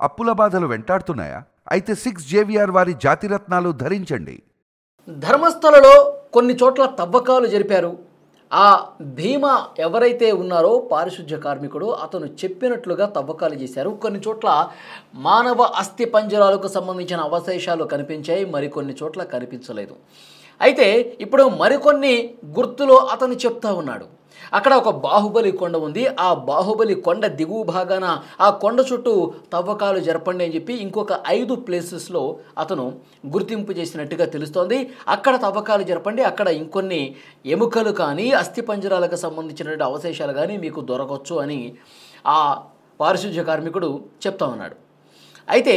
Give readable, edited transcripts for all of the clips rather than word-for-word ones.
అప్పుల బాధలు వెంటాడుతున్నాయా? అయితే 6 జేవిఆర్ వారి జాతిరత్నాలు ధరించండి. ధర్మస్థలలో కొన్ని చోట్ల తవ్వకాలు జరిపారు. ఆ భీమా ఎవరైతే ఉన్నారో పారిశుధ్య కార్మికుడు అతను చెప్పినట్లుగా తవ్వకాలు చేశారు. కొన్ని చోట్ల మానవ అస్థి పంజరాలకు సంబంధించిన అవశేషాలు కనిపించాయి, మరికొన్ని చోట్ల కనిపించలేదు. అయితే ఇప్పుడు మరికొన్ని గుర్తులో అతను చెప్తా ఉన్నాడు. అక్కడ ఒక బాహుబలి కొండ ఉంది. ఆ బాహుబలి కొండ దిగువ భాగాన ఆ కొండ చుట్టూ తవ్వకాలు జరపండి అని చెప్పి ఇంకొక 5 ప్లేసెస్లో అతను గుర్తింపు చేసినట్టుగా తెలుస్తోంది. అక్కడ తవ్వకాలు జరపండి, అక్కడ ఇంకొన్ని ఎముకలు కానీ అస్థిపంజరాలకు సంబంధించినటువంటి అవశేషాలు కానీ మీకు దొరకవచ్చు అని ఆ పారిశుధ్య కార్మికుడు చెప్తా ఉన్నాడు. అయితే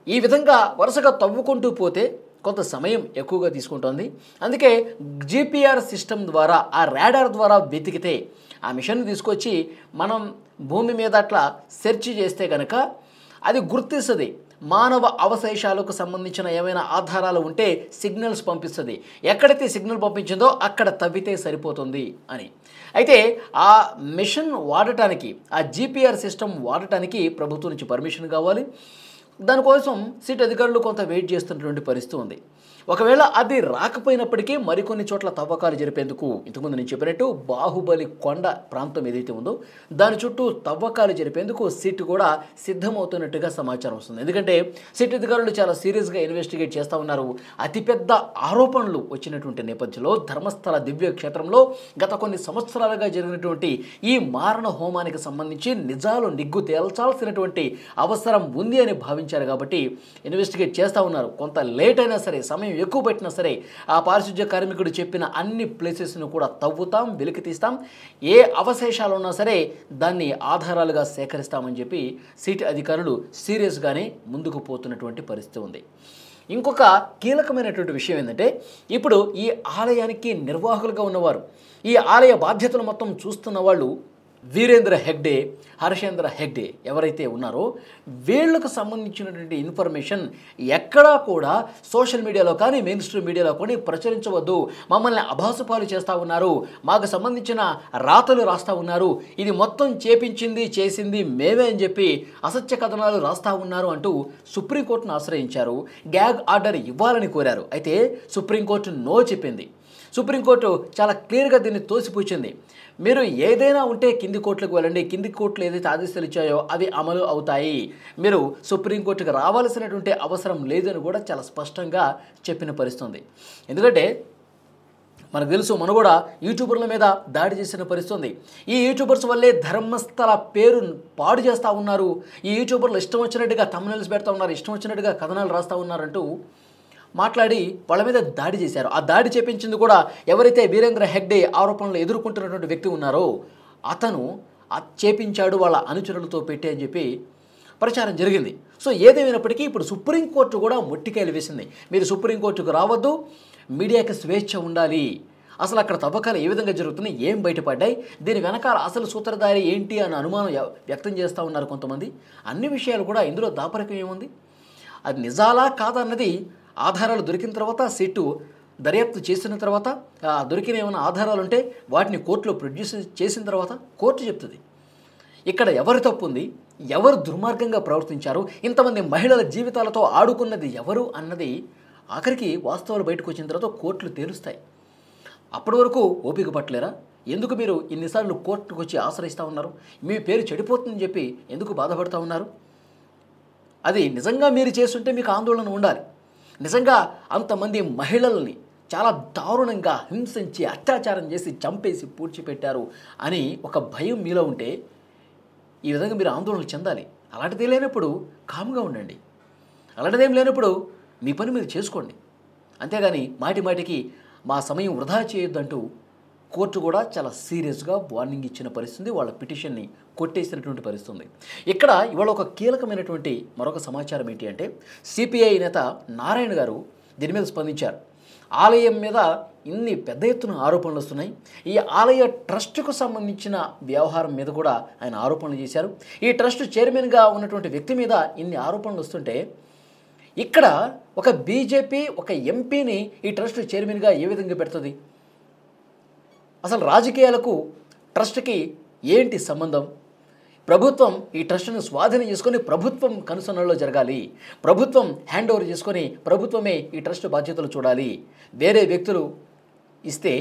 ఈ విధంగా వరుసగా తవ్వుకుంటూ పోతే కొంత సమయం ఎక్కువగా తీసుకుంటోంది. అందుకే జీపీఆర్ సిస్టమ్ ద్వారా, ఆ రాడార్ ద్వారా వెతికితే, ఆ మిషన్ తీసుకొచ్చి మనం భూమి మీద అట్లా సెర్చ్ చేస్తే కనుక అది గుర్తిస్తుంది. మానవ అవశేషాలకు సంబంధించిన ఏమైనా ఆధారాలు ఉంటే సిగ్నల్స్ పంపిస్తుంది. ఎక్కడైతే సిగ్నల్ పంపించిందో అక్కడ తవ్వితే సరిపోతుంది అని. అయితే ఆ మిషన్ వాడటానికి, ఆ జీపీఆర్ సిస్టమ్ వాడటానికి ప్రభుత్వం నుంచి పర్మిషన్ కావాలి. దానికోసం సిట్ అధికారులు కొంత వెయిట్ చేస్తున్నటువంటి పరిస్థితి ఉంది. ఒకవేళ అది రాకపోయినప్పటికీ మరికొన్ని చోట్ల తవ్వకాలు జరిపేందుకు ఇంతకుముందు నేను చెప్పినట్టు బాహుబలి కొండ ప్రాంతం ఏదైతే ఉందో దాని చుట్టూ తవ్వకాలు జరిపేందుకు సిట్ కూడా సిద్ధమవుతున్నట్టుగా సమాచారం వస్తుంది. ఎందుకంటే సిట్ అధికారులు చాలా సీరియస్గా ఇన్వెస్టిగేట్ చేస్తూ ఉన్నారు. అతిపెద్ద ఆరోపణలు వచ్చినటువంటి నేపథ్యంలో ధర్మస్థల దివ్య క్షేత్రంలో గత కొన్ని సంవత్సరాలుగా జరిగినటువంటి ఈ మారణ హోమానికి సంబంధించి నిజాలు నిగ్గు తేల్చాల్సినటువంటి అవసరం ఉంది అని భావించారు కాబట్టి ఇన్వెస్టిగేట్ చేస్తూ ఉన్నారు. కొంత లేట్ అయినా సరే, సమయం ఎక్కువ పెట్టినా సరే ఆ పారిశుధ్య కార్మికుడు చెప్పిన అన్ని ప్లేసెస్ను కూడా తవ్వుతాం, వెలికి తీస్తాం, ఏ అవశేషాలు ఉన్నా సరే దాన్ని ఆధారాలుగా సేకరిస్తామని చెప్పి సిట్ అధికారులు సీరియస్గానే ముందుకు పోతున్నటువంటి పరిస్థితి ఉంది. ఇంకొక కీలకమైనటువంటి విషయం ఏంటంటే, ఇప్పుడు ఈ ఆలయానికి నిర్వాహకులుగా ఉన్నవారు, ఈ ఆలయ బాధ్యతలు మొత్తం చూస్తున్న వాళ్ళు వీరేంద్ర హెగ్డే, హర్షేంద్ర హెగ్డే ఎవరైతే ఉన్నారో వీళ్ళకు సంబంధించినటువంటి ఇన్ఫర్మేషన్ ఎక్కడా కూడా సోషల్ మీడియాలో కానీ మెయిన్ స్ట్రీమ్ మీడియాలో కానీ ప్రచురించవద్దు, మమ్మల్ని అభాసుపాలు చేస్తూ ఉన్నారు, మాకు సంబంధించిన రాతలు రాస్తూ ఉన్నారు, ఇది మొత్తం చేసింది మేమే అని చెప్పి అసత్య కథనాలు రాస్తూ ఉన్నారు అంటూ సుప్రీంకోర్టును ఆశ్రయించారు. గ్యాగ్ ఆర్డర్ ఇవ్వాలని కోరారు. అయితే సుప్రీంకోర్టు నో చెప్పింది. సుప్రీంకోర్టు చాలా క్లియర్గా దీన్ని తోసిపుచ్చింది. మీరు ఏదైనా ఉంటే కింది కోర్టులకు వెళ్ళండి, కింది కోర్టులు ఏదైతే ఆదేశాలు ఇచ్చాయో అవి అమలు అవుతాయి, మీరు సుప్రీంకోర్టుకు రావాల్సినటువంటి అవసరం లేదని కూడా చాలా స్పష్టంగా చెప్పిన పరిస్థితి ఉంది. ఎందుకంటే మనకు తెలుసు, మనం కూడా యూట్యూబర్ల మీద దాడి చేసిన పరిస్థితి ఉంది. ఈ యూట్యూబర్స్ వల్లే ధర్మస్థల పేరు పాడు చేస్తూ ఉన్నారు, ఈ యూట్యూబర్లు ఇష్టం వచ్చినట్టుగా థంబ్నెయిల్స్ పెడతా ఉన్నారు, ఇష్టం వచ్చినట్టుగా కథనాలు రాస్తూ ఉన్నారంటూ మాట్లాడి వాళ్ళ మీద దాడి చేశారు. ఆ దాడి చేపించింది కూడా ఎవరైతే వీరేంద్ర హెగ్డే ఆరోపణలు ఎదుర్కొంటున్నటువంటి వ్యక్తి ఉన్నారో అతను చేపించాడు వాళ్ళ అనుచరులతో పెట్టి అని చెప్పి ప్రచారం జరిగింది. సో ఏదేమైనప్పటికీ ఇప్పుడు సుప్రీంకోర్టు కూడా మొట్టికాయలు వేసింది. మీరు సుప్రీంకోర్టుకు రావద్దు, మీడియాకి స్వేచ్ఛ ఉండాలి, అసలు అక్కడ తవ్వకాలు ఏ విధంగా జరుగుతున్నాయి, ఏం బయటపడ్డాయి, దీని వెనకాల అసలు సూత్రధారి ఏంటి అన్న అనుమానం వ్యక్తం చేస్తూ ఉన్నారు కొంతమంది. అన్ని విషయాలు కూడా ఇందులో దాపరికం ఏముంది, అది నిజాలా కాదన్నది ఆధారాలు దొరికిన తర్వాత, సిట్టు దర్యాప్తు చేసిన తర్వాత, దొరికిన ఏమైనా ఆధారాలు ఉంటే వాటిని కోర్టులో ప్రొడ్యూస్ చేసిన తర్వాత కోర్టు చెప్తుంది ఇక్కడ ఎవరు తప్పు ఉంది, ఎవరు దుర్మార్గంగా ప్రవర్తించారు, ఇంతమంది మహిళల జీవితాలతో ఆడుకున్నది ఎవరు అన్నది ఆఖరికి వాస్తవాలు బయటకు వచ్చిన తర్వాత కోర్టులు తేలుస్తాయి. అప్పటి వరకు ఓపిక పట్టలేరా? ఎందుకు మీరు ఇన్నిసార్లు కోర్టుకు వచ్చి ఆశ్రయిస్తూ ఉన్నారు? మీ పేరు చెడిపోతుందని చెప్పి ఎందుకు బాధపడుతూ ఉన్నారు? అది నిజంగా మీరు చేస్తుంటే మీకు ఆందోళన ఉండాలి. నిజంగా అంతమంది మహిళల్ని చాలా దారుణంగా హింసించి అత్యాచారం చేసి చంపేసి పూడ్చిపెట్టారు అని ఒక భయం మీలో ఉంటే ఈ విధంగా మీరు ఆందోళన చెందాలి. అలాంటిది లేనప్పుడు కామ్గా ఉండండి. అలాంటిదేం లేనప్పుడు మీ పని మీరు చేసుకోండి. అంతేగాని మాటికి మా సమయం వృధా చేయొద్దంటూ కోర్టు కూడా చాలా సీరియస్గా వార్నింగ్ ఇచ్చిన పరిస్థితి, వాళ్ళ పిటిషన్ని కొట్టేసినటువంటి పరిస్థితి. ఇక్కడ ఇవాళ ఒక కీలకమైనటువంటి మరొక సమాచారం ఏంటి అంటే, సిపిఐ నేత నారాయణ గారు దీని మీద స్పందించారు. ఆలయం మీద ఇన్ని పెద్ద ఎత్తున ఆరోపణలు వస్తున్నాయి, ఈ ఆలయ ట్రస్టుకు సంబంధించిన వ్యవహారం మీద కూడా ఆయన ఆరోపణలు చేశారు. ఈ ట్రస్ట్ చైర్మన్గా ఉన్నటువంటి వ్యక్తి మీద ఇన్ని ఆరోపణలు వస్తుంటే ఇక్కడ ఒక బీజేపీ ఒక ఎంపీని ఈ ట్రస్ట్ చైర్మన్గా ఏ విధంగా పెడుతుంది? అసలు రాజకీయాలకు ట్రస్ట్కి ఏంటి సంబంధం? ప్రభుత్వం ఈ ట్రస్ట్ను స్వాధీనం చేసుకొని ప్రభుత్వం కనుసన్నల్లో జరగాలి, ప్రభుత్వం హ్యాండ్ ఓవర్ చేసుకొని ప్రభుత్వమే ఈ ట్రస్ట్ బాధ్యతలు చూడాలి. వేరే వ్యక్తులు ఇస్తే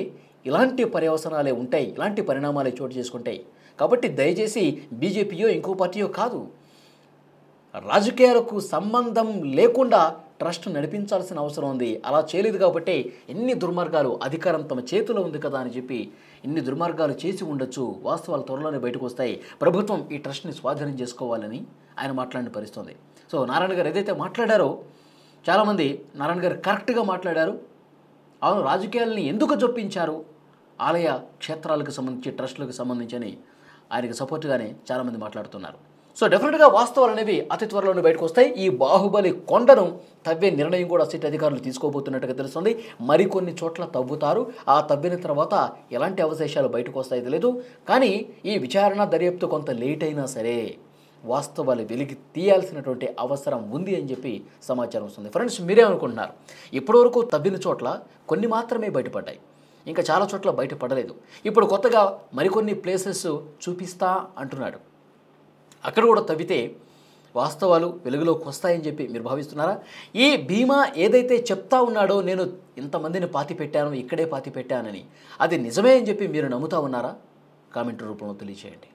ఇలాంటి పర్యవసనాలే ఉంటాయి, ఇలాంటి పరిణామాలే చోటు చేసుకుంటాయి. కాబట్టి దయచేసి బీజేపీయో ఇంకో పార్టీయో కాదు, రాజకీయాలకు సంబంధం లేకుండా ట్రస్ట్ నడిపించాల్సిన అవసరం ఉంది. అలా చేయలేదు కాబట్టి ఎన్ని దుర్మార్గాలు, అధికారం తమ చేతిలో ఉంది కదా అని చెప్పి ఇన్ని దుర్మార్గాలు చేసి ఉండొచ్చు. వాస్తవాలు త్వరలోనే బయటకు వస్తాయి. ప్రభుత్వం ఈ ట్రస్ట్ని స్వాధీనం చేసుకోవాలని ఆయన మాట్లాడిన పరిస్థితుంది. సో నారాయణ గారు ఏదైతే మాట్లాడారో చాలామంది నారాయణ గారు కరెక్ట్గా మాట్లాడారు. అవును, రాజకీయాలని ఎందుకు జొప్పించారు ఆలయ క్షేత్రాలకు సంబంధించి, ట్రస్టులకు సంబంధించి అని ఆయనకు సపోర్ట్గానే చాలామంది మాట్లాడుతున్నారు. సో డెఫినెట్గా వాస్తవాలు అనేవి అతి త్వరలోనే బయటకు వస్తాయి. ఈ బాహుబలి కొండను తవ్వే నిర్ణయం కూడా సిట్ అధికారులు తీసుకోబోతున్నట్టుగా తెలుస్తుంది. మరికొన్ని చోట్ల తవ్వుతారు. ఆ తవ్విన తర్వాత ఎలాంటి అవశేషాలు బయటకు వస్తాయో తెలియదు. కానీ ఈ విచారణ దర్యాప్తు కొంత లేట్ అయినా సరే వాస్తవాలు వెలికి తీయాల్సినటువంటి అవసరం ఉంది అని చెప్పి సమాచారం వస్తుంది. ఫ్రెండ్స్, మీరేమనుకుంటున్నారు? ఇప్పటివరకు తవ్విన చోట్ల కొన్ని మాత్రమే బయటపడ్డాయి, ఇంకా చాలా చోట్ల బయటపడలేదు. ఇప్పుడు కొత్తగా మరికొన్ని ప్లేసెస్ చూపిస్తా అంటున్నాడు. అక్కడ కూడా తవ్వితే వాస్తవాలు వెలుగులోకి వస్తాయని చెప్పి మీరు భావిస్తున్నారా? ఈ భీమా ఏదైతే చెప్తా ఉన్నాడో, నేను ఇంతమందిని పాతి పెట్టాను, ఇక్కడే పాతి పెట్టానని, అది నిజమే అని చెప్పి మీరు నమ్ముతా ఉన్నారా? కామెంట్ రూపంలో తెలియచేయండి.